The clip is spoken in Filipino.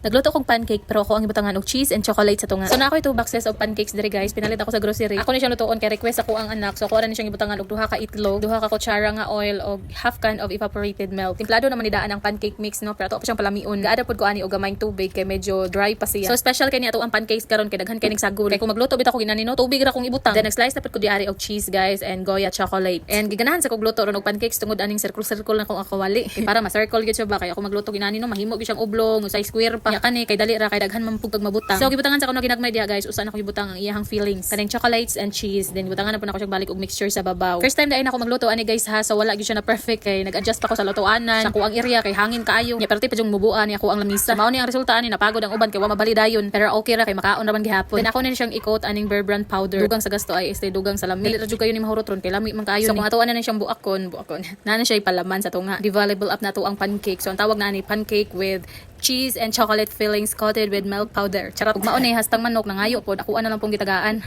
Nagluto kong pancake pero ako ang ibutangan og cheese and chocolate sa tunga. So na ako 2 boxes of pancakes diri guys. Pinalit ako sa grocery. Ako ni siyang lutuon kay request ako ang anak. So ako ra ni siyang ibutangan og 2 ka itlog, 2 ka kutsara nga oil og half can of evaporated milk. Templado naman ni daan ang pancake mix no, pero ato pa siyang palamion. Gaada pod ko ani og gamayng tubig kay medyo dry pa siya. So special kay ni ato ang pancakes karon kay daghan kay nig sagol. Kay kung magluto bit ako ginani no, tubig ra kong ibutang. Then nag-slice na pod ko diari og cheese guys and Goya chocolate. And giganahan sa kog luto ron og pancakes tungod aning circle-circle na kong akawali. Kay para ma-circle gid siya ba kay ako magluto ginani no, mahimo gyud siyang oblong, usay square pa. Ya kani kay dali ra kay daghan man pug mabutang. So gibutangan sa kuno ginagmay diha guys, usa na ko gibutang ang iyang fillings. Kaning chocolates and cheese, then gibutangan na po na ako siya balik og mixture sa babaw. First time dai na ako magluto ani guys ha, so wala gyud siya na perfect kay nag-adjust pa ko sa lutuanan. Sa kuang area kay hangin kaayo. Nya perti pa jung mubuan ni ako ang lamisa. Mao ni ang resulta ani napagod ang uban kay wa mabali dayon, pero okay ra kay makaon ra man gihapon. Then ako na siyang i-coat aning Bear Brand powder. Dugang sa gasto ay este dugang sa lami. Dili ra jud kayo ni mahurot ron kay lami man kaayo. So kung atuan na siyang buakon. Nana siya ipalaman sa tunga. Devaluable up na to ang pancake. So ang tawag na ni pancake with cheese and chocolate fillings coated with milk powder. Charot, ug mao ni hastang manok nangayo pod ako na lang pong gitagaan.